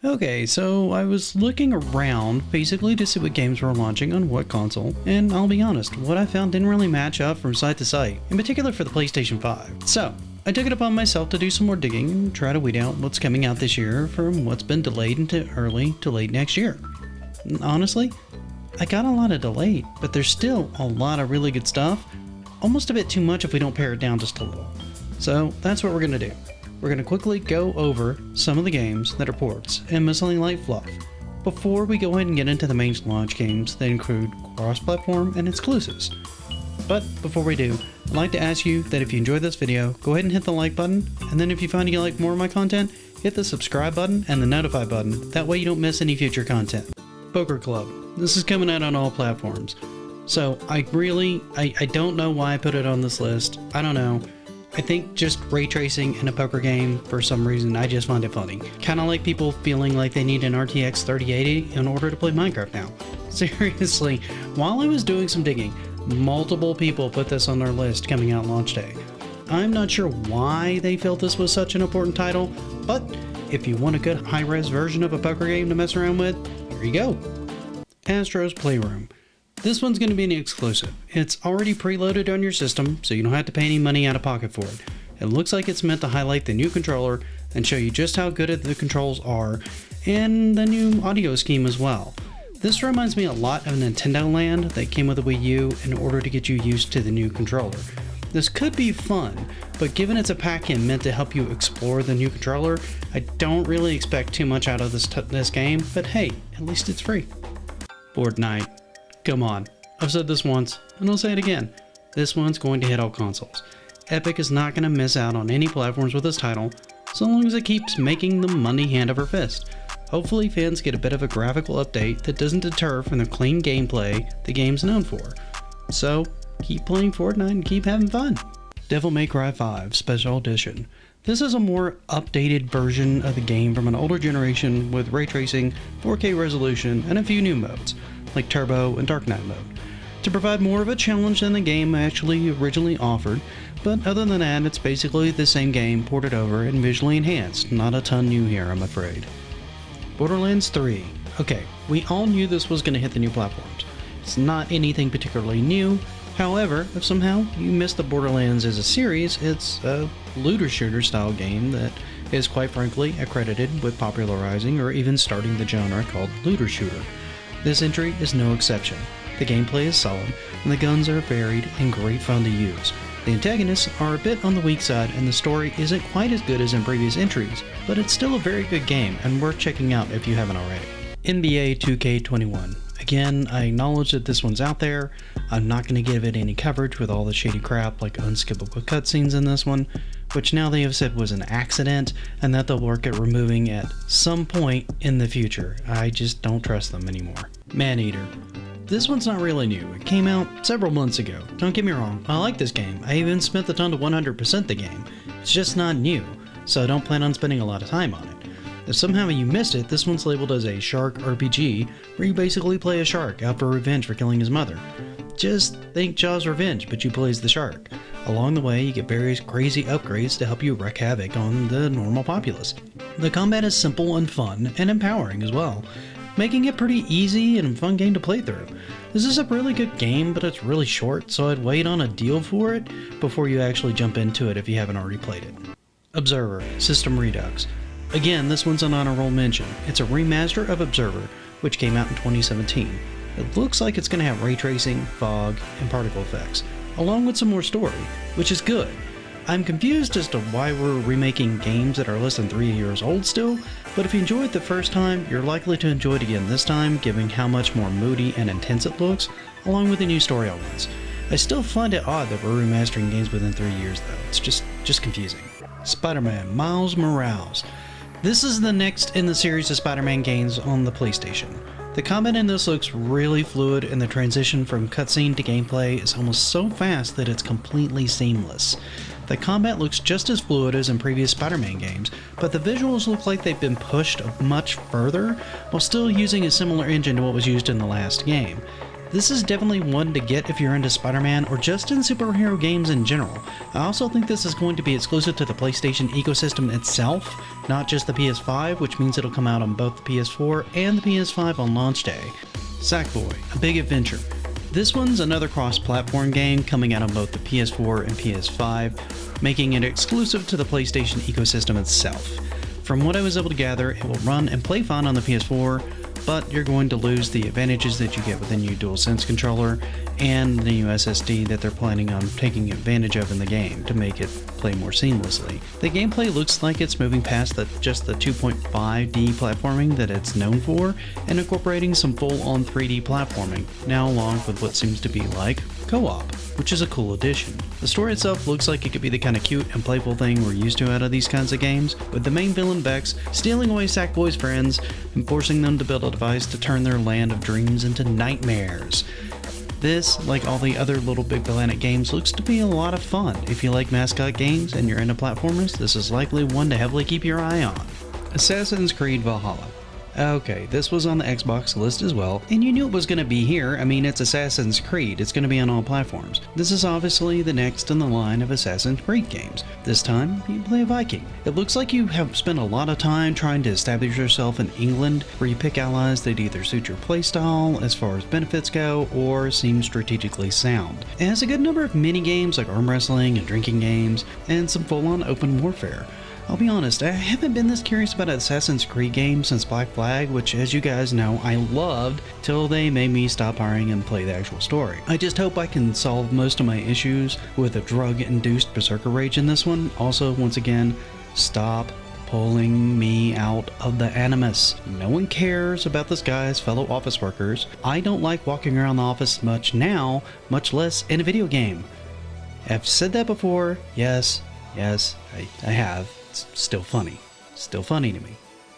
Okay, so I was looking around basically to see what games were launching on what console, and I'll be honest, what I found didn't really match up from site to site, in particular for the PlayStation 5. So, I took it upon myself to do some more digging and try to weed out what's coming out this year from what's been delayed into early to late next year. Honestly, I got a lot of delayed, but there's still a lot of really good stuff, almost a bit too much if we don't pare it down just a little. So that's what we're going to do. We're going to quickly go over some of the games that are ports and miscellaneous light fluff before we go ahead and get into the main launch games that include cross-platform and exclusives. But before we do, I'd like to ask you that if you enjoyed this video, go ahead and hit the like button, and then if you find you like more of my content, hit the subscribe button and the notify button, that way you don't miss any future content. Poker Club. This is coming out on all platforms. So I don't know why I put it on this list. I don't know. I think just ray tracing in a poker game, for some reason, I just find it funny. Kind of like people feeling like they need an RTX 3080 in order to play Minecraft now. Seriously, while I was doing some digging, multiple people put this on their list coming out launch day. I'm not sure why they felt this was such an important title, but if you want a good high-res version of a poker game to mess around with, here you go. Astros Playroom. This one's going to be an exclusive. It's already preloaded on your system, so you don't have to pay any money out of pocket for it. It looks like it's meant to highlight the new controller and show you just how good the controls are, and the new audio scheme as well. This reminds me a lot of Nintendo Land that came with the Wii U in order to get you used to the new controller. This could be fun, but given it's a pack-in meant to help you explore the new controller, I don't really expect too much out of this game, but hey, at least it's free. Fortnite. Come on, I've said this once, and I'll say it again. This one's going to hit all consoles. Epic is not going to miss out on any platforms with this title, so long as it keeps making the money hand over fist. Hopefully fans get a bit of a graphical update that doesn't deter from the clean gameplay the game's known for. So, keep playing Fortnite and keep having fun. Devil May Cry 5 Special Edition. This is a more updated version of the game from an older generation with ray tracing, 4K resolution, and a few new modes, like Turbo and Dark Knight mode, to provide more of a challenge than the game actually originally offered, but other than that, it's basically the same game ported over and visually enhanced. Not a ton new here, I'm afraid. Borderlands 3. Okay, we all knew this was going to hit the new platforms. It's not anything particularly new. However, if somehow you missed the Borderlands as a series, it's a looter shooter style game that is quite frankly accredited with popularizing or even starting the genre called looter shooter. This entry is no exception. The gameplay is solid, and the guns are varied and great fun to use. The antagonists are a bit on the weak side, and the story isn't quite as good as in previous entries, but it's still a very good game and worth checking out if you haven't already. NBA 2K21. Again, I acknowledge that this one's out there. I'm not going to give it any coverage with all the shady crap like unskippable cutscenes in this one, which now they have said was an accident and that they'll work at removing at some point in the future. I just don't trust them anymore. Maneater. This one's not really new. It came out several months ago. Don't get me wrong, I like this game. I even spent the time to 100% the game. It's just not new, so I don't plan on spending a lot of time on it. If somehow you missed it, this one's labeled as a shark RPG, where you basically play a shark out for revenge for killing his mother. Just think Jaws Revenge, but you play as the shark. Along the way, you get various crazy upgrades to help you wreak havoc on the normal populace. The combat is simple and fun, and empowering as well, making it pretty easy and fun game to play through. This is a really good game, but it's really short, so I'd wait on a deal for it before you actually jump into it if you haven't already played it. Observer, System Redux. Again, this one's an honor roll mention. It's a remaster of Observer, which came out in 2017. It looks like it's going to have ray tracing, fog, and particle effects, along with some more story, which is good. I'm confused as to why we're remaking games that are less than 3 years old still, but if you enjoyed it the first time, you're likely to enjoy it again this time, given how much more moody and intense it looks, along with the new story elements. I still find it odd that we're remastering games within 3 years though. It's just confusing. Spider-Man Miles Morales. This is the next in the series of Spider-Man games on the PlayStation. The combat in this looks really fluid, and the transition from cutscene to gameplay is almost so fast that it's completely seamless. The combat looks just as fluid as in previous Spider-Man games, but the visuals look like they've been pushed much further while still using a similar engine to what was used in the last game. This is definitely one to get if you're into Spider-Man or just in superhero games in general. I also think this is going to be exclusive to the PlayStation ecosystem itself, not just the PS5, which means it'll come out on both the PS4 and the PS5 on launch day. Sackboy, A Big Adventure. This one's another cross-platform game coming out on both the PS4 and PS5, making it exclusive to the PlayStation ecosystem itself. From what I was able to gather, it will run and play fine on the PS4, but you're going to lose the advantages that you get with the new DualSense controller and the new SSD that they're planning on taking advantage of in the game to make it play more seamlessly. The gameplay looks like it's moving past just the 2.5D platforming that it's known for and incorporating some full-on 3D platforming, now along with what seems to be like co-op, which is a cool addition. The story itself looks like it could be the kind of cute and playful thing we're used to out of these kinds of games, with the main villain Vex stealing away Sackboy's friends and forcing them to build a device to turn their land of dreams into nightmares. This, like all the other Little Big Planet games, looks to be a lot of fun. If you like mascot games and you're into platformers, this is likely one to heavily keep your eye on. Assassin's Creed Valhalla. Okay, this was on the Xbox list as well, and you knew it was going to be here. I mean, it's Assassin's Creed, it's going to be on all platforms. This is obviously the next in the line of Assassin's Creed games. This time, you play a Viking. It looks like you have spent a lot of time trying to establish yourself in England, where you pick allies that either suit your playstyle as far as benefits go, or seem strategically sound. It has a good number of mini-games like arm wrestling and drinking games, and some full-on open warfare. I'll be honest, I haven't been this curious about an Assassin's Creed game since Black Flag, which, as you guys know, I loved till they made me stop hiring and play the actual story. I just hope I can solve most of my issues with a drug-induced berserker rage in this one. Also, once again, stop pulling me out of the animus. No one cares about this guy's fellow office workers. I don't like walking around the office much now, much less in a video game. I've said that before. Yes, I have. It's still funny. Still funny to me.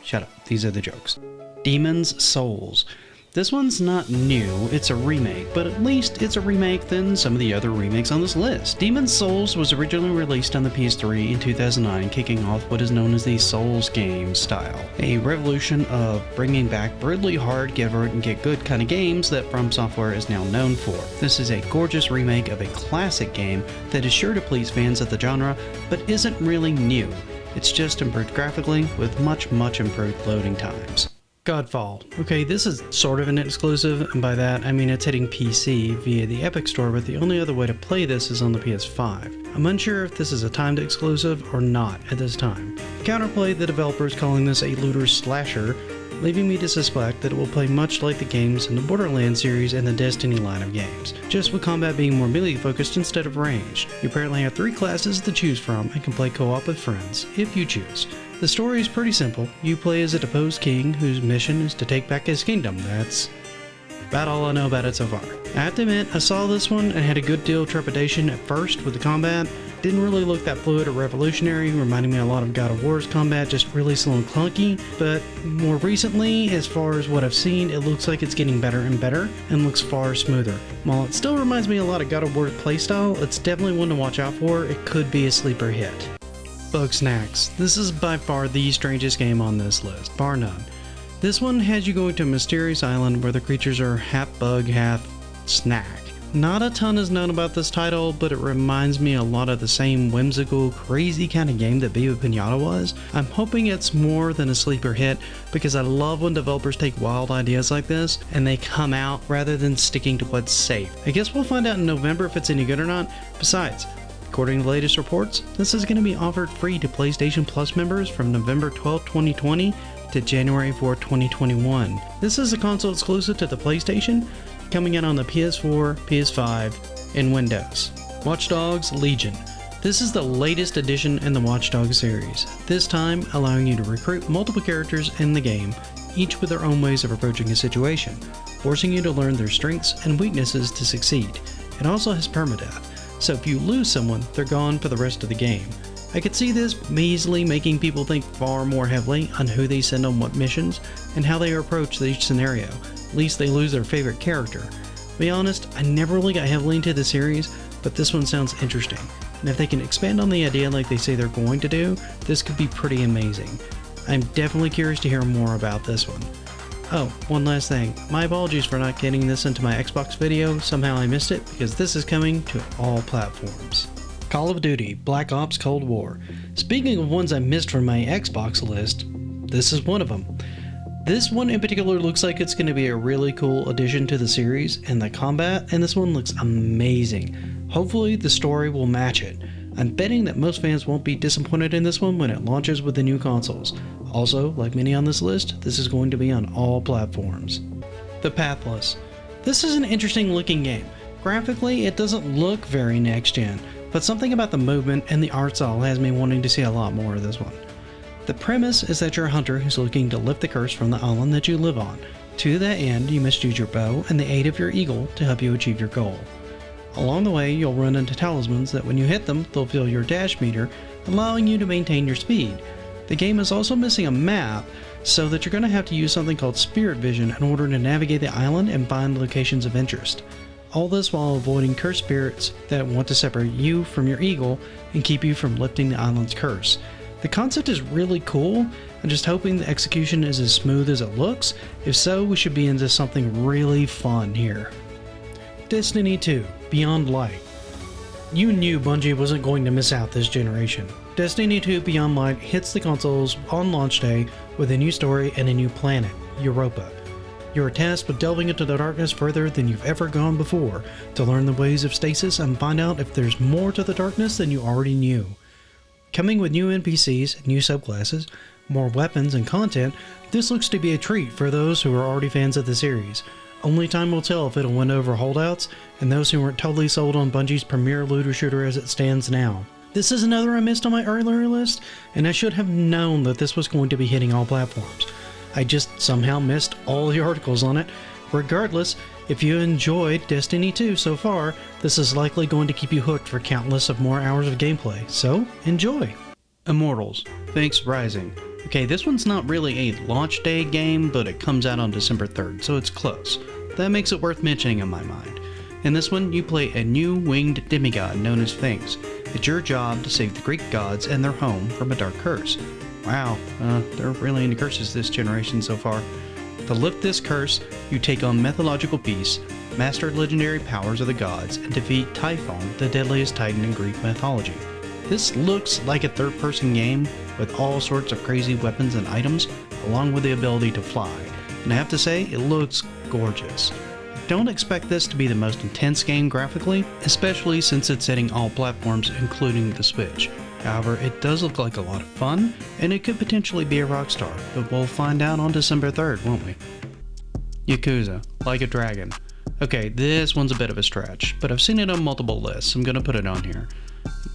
Shut up. These are the jokes. Demon's Souls. This one's not new, it's a remake, but at least it's a remake than some of the other remakes on this list. Demon's Souls was originally released on the PS3 in 2009, kicking off what is known as the Souls game style, a revolution of bringing back brutally hard, get hard and get good kind of games that From Software is now known for. This is a gorgeous remake of a classic game that is sure to please fans of the genre, but isn't really new. It's just improved graphically with much improved loading times. Godfall. Okay, this is sort of an exclusive, and by that I mean it's hitting PC via the Epic Store, but the only other way to play this is on the PS5. I'm unsure if this is a timed exclusive or not at this time. Counterplay, the developer is calling this a looter slasher, leaving me to suspect that it will play much like the games in the Borderlands series and the Destiny line of games, just with combat being more melee focused instead of ranged. You apparently have 3 classes to choose from and can play co-op with friends, if you choose. The story is pretty simple. You play as a deposed king whose mission is to take back his kingdom. That's about all I know about it so far. I have to admit, I saw this one and had a good deal of trepidation at first with the combat. Didn't really look that fluid or revolutionary, reminding me a lot of God of War's combat, just really slow and clunky. But more recently, as far as what I've seen, it looks like it's getting better and better and looks far smoother. While it still reminds me a lot of God of War's playstyle, it's definitely one to watch out for. It could be a sleeper hit. Bugsnax. This is by far the strangest game on this list, bar none. This one has you going to a mysterious island where the creatures are half bug, half snack. Not a ton is known about this title, but it reminds me a lot of the same whimsical, crazy kind of game that Viva Pinata was. I'm hoping it's more than a sleeper hit, because I love when developers take wild ideas like this and they come out rather than sticking to what's safe. I guess we'll find out in November if it's any good or not. Besides, according to the latest reports, this is going to be offered free to PlayStation Plus members from November 12, 2020 to January 4, 2021. This is a console exclusive to the PlayStation, coming out on the PS4, PS5, and Windows. Watch Dogs Legion. This is the latest addition in the Watch Dogs series, this time allowing you to recruit multiple characters in the game, each with their own ways of approaching a situation, forcing you to learn their strengths and weaknesses to succeed. It also has permadeath, so if you lose someone, they're gone for the rest of the game. I could see this easily making people think far more heavily on who they send on what missions and how they approach each scenario. At least they lose their favorite character. To be honest, I never really got heavily into the series, but this one sounds interesting. And if they can expand on the idea like they say they're going to do, this could be pretty amazing. I'm definitely curious to hear more about this one. Oh, one last thing. My apologies for not getting this into my Xbox video. Somehow I missed it because this is coming to all platforms. Call of Duty Black Ops Cold War. Speaking of ones I missed from my Xbox list, this is one of them. This one in particular looks like it's going to be a really cool addition to the series, and the combat in this one looks amazing. Hopefully the story will match it. I'm betting that most fans won't be disappointed in this one when it launches with the new consoles. Also, like many on this list, this is going to be on all platforms. The Pathless. This is an interesting looking game. Graphically, it doesn't look very next gen, but something about the movement and the art style has me wanting to see a lot more of this one. The premise is that you're a hunter who's looking to lift the curse from the island that you live on. To that end, you must use your bow and the aid of your eagle to help you achieve your goal. Along the way, you'll run into talismans that when you hit them, they'll fill your dash meter, allowing you to maintain your speed. The game is also missing a map, so that you're going to have to use something called Spirit Vision in order to navigate the island and find locations of interest. All this while avoiding cursed spirits that want to separate you from your eagle and keep you from lifting the island's curse. The concept is really cool. I'm just hoping the execution is as smooth as it looks. If so, we should be into something really fun here. Destiny 2 Beyond Light. You knew Bungie wasn't going to miss out this generation. Destiny 2 Beyond Light hits the consoles on launch day with a new story and a new planet, Europa. You are tasked with delving into the darkness further than you've ever gone before to learn the ways of stasis and find out if there's more to the darkness than you already knew. Coming with new NPCs, new subclasses, more weapons and content, this looks to be a treat for those who are already fans of the series. Only time will tell if it'll win over holdouts and those who weren't totally sold on Bungie's premier looter shooter as it stands now. This is another I missed on my earlier list, and I should have known that this was going to be hitting all platforms. I just somehow missed all the articles on it. Regardless, if you enjoyed Destiny 2 so far, this is likely going to keep you hooked for countless of more hours of gameplay, so enjoy! Immortals Fenx Rising. Okay, this one's not really a launch day game, but it comes out on December 3rd, so it's close. That makes it worth mentioning in my mind. In this one, you play a new winged demigod known as Fenx. It's your job to save the Greek gods and their home from a dark curse. Wow, they're really into curses this generation so far. To lift this curse, you take on mythological beasts, master legendary powers of the gods, and defeat Typhon, the deadliest titan in Greek mythology. This looks like a third-person game with all sorts of crazy weapons and items, along with the ability to fly. And I have to say, it looks gorgeous. Don't expect this to be the most intense game graphically, especially since it's hitting all platforms including the Switch. However, it does look like a lot of fun, and it could potentially be a rockstar, but we'll find out on December 3rd, won't we? Yakuza, Like a Dragon. Okay, this one's a bit of a stretch, but I've seen it on multiple lists, so I'm going to put it on here.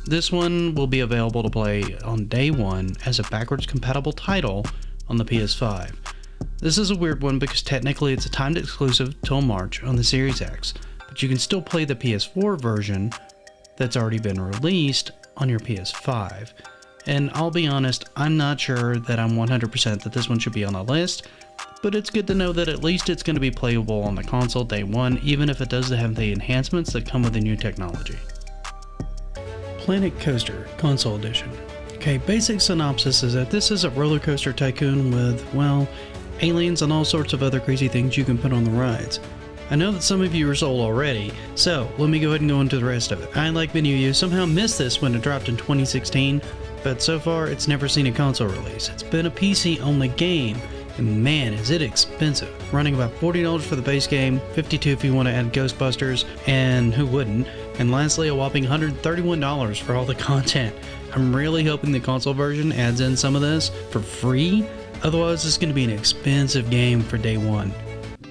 This one will be available to play on day one as a backwards compatible title on the PS5. This is a weird one because technically it's a timed exclusive till March on the Series X, but you can still play the PS4 version that's already been released on your PS5. And I'll be honest, I'm not sure that I'm 100% that this one should be on the list, but it's good to know that at least it's going to be playable on the console day one, even if it does have the enhancements that come with the new technology. Planet Coaster Console Edition. Okay, basic synopsis is that this is a roller coaster tycoon with, well, aliens and all sorts of other crazy things you can put on the rides. I know that some of you are sold already, so let me go ahead and go into the rest of it. I, like many of you, somehow missed this when it dropped in 2016, but so far it's never seen a console release. It's been a PC-only game, and man is it expensive. Running about $40 for the base game, $52 if you want to add Ghostbusters, and who wouldn't, and lastly a whopping $131 for all the content. I'm really hoping the console version adds in some of this for free, otherwise it's going to be an expensive game for day one.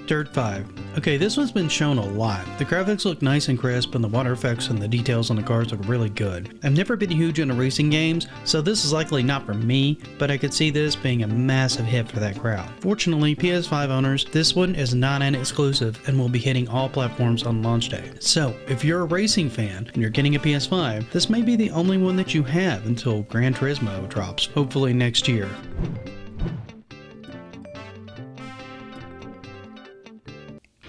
Dirt 5. Okay, this one's been shown a lot. The graphics look nice and crisp, and the water effects and the details on the cars look really good. I've never been huge into racing games, so this is likely not for me, but I could see this being a massive hit for that crowd. Fortunately, PS5 owners, this one is not an exclusive and will be hitting all platforms on launch day. So, if you're a racing fan and you're getting a PS5, this may be the only one that you have until Gran Turismo drops, hopefully next year.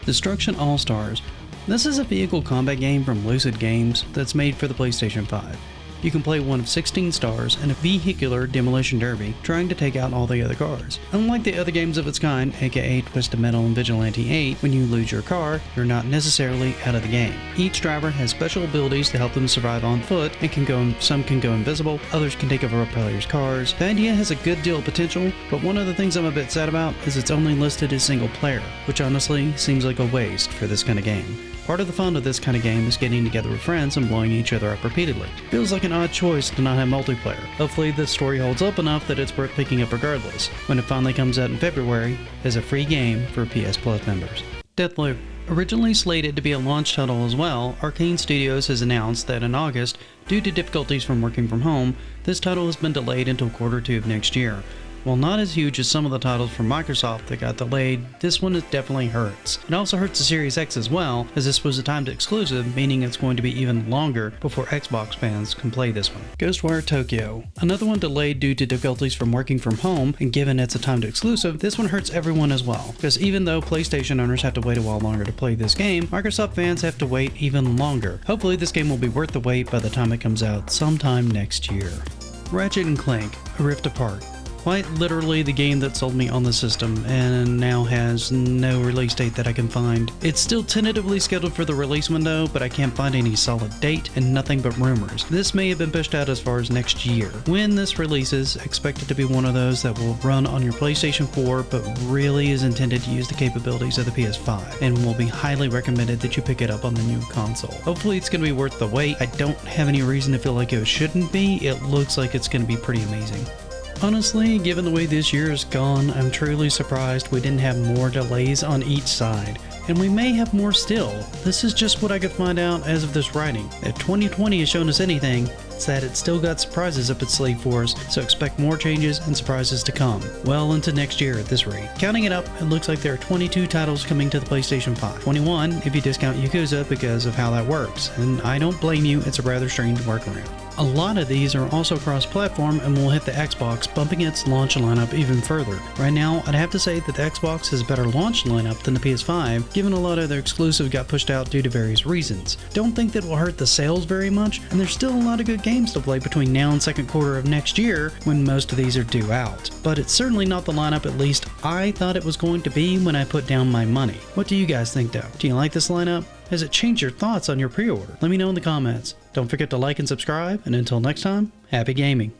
Destruction All-Stars. This is a vehicle combat game from Lucid Games that's made for the PlayStation 5. you can play one of 16 stars in a vehicular demolition derby, trying to take out all the other cars. Unlike the other games of its kind, aka Twisted Metal and Vigilante 8, when you lose your car, you're not necessarily out of the game. Each driver has special abilities to help them survive on foot, and some can go invisible, others can take over a player's cars. The idea has a good deal of potential, but one of the things I'm a bit sad about is it's only listed as single player, which honestly seems like a waste for this kind of game. Part of the fun of this kind of game is getting together with friends and blowing each other up repeatedly. Feels like an odd choice to not have multiplayer. Hopefully the story holds up enough that it's worth picking up regardless, when it finally comes out in February as a free game for PS Plus members. Deathloop. Originally slated to be a launch title as well, Arcane Studios has announced that in August, due to difficulties from working from home, this title has been delayed until Q2 of next year. While not as huge as some of the titles from Microsoft that got delayed, this one definitely hurts. It also hurts the Series X as well, as this was a timed exclusive, meaning it's going to be even longer before Xbox fans can play this one. Ghostwire Tokyo. Another one delayed due to difficulties from working from home, and given it's a timed exclusive, this one hurts everyone as well, because even though PlayStation owners have to wait a while longer to play this game, Microsoft fans have to wait even longer. Hopefully this game will be worth the wait by the time it comes out sometime next year. Ratchet and Clank, A Rift Apart. Quite literally the game that sold me on the system, and now has no release date that I can find. It's still tentatively scheduled for the release window, but I can't find any solid date and nothing but rumors. This may have been pushed out as far as next year. When this releases, expect it to be one of those that will run on your PlayStation 4, but really is intended to use the capabilities of the PS5, and will be highly recommended that you pick it up on the new console. Hopefully it's going to be worth the wait. I don't have any reason to feel like it shouldn't be. It looks like it's going to be pretty amazing. Honestly, given the way this year has gone, I'm truly surprised we didn't have more delays on each side. And we may have more still. This is just what I could find out as of this writing. If 2020 has shown us anything, it's that it's still got surprises up its sleeve for us, so expect more changes and surprises to come, well into next year at this rate. Counting it up, it looks like there are 22 titles coming to the PlayStation 5. 21 if you discount Yakuza because of how that works, and I don't blame you, it's a rather strange workaround. A lot of these are also cross-platform and will hit the Xbox, bumping its launch lineup even further. Right now, I'd have to say that the Xbox has a better launch lineup than the PS5, given a lot of their exclusives got pushed out due to various reasons. Don't think that will hurt the sales very much, and there's still a lot of good games to play between now and Q2 of next year when most of these are due out. But it's certainly not the lineup at least I thought it was going to be when I put down my money. What do you guys think though? Do you like this lineup? Has it changed your thoughts on your pre-order? Let me know in the comments. Don't forget to like and subscribe, and until next time, happy gaming.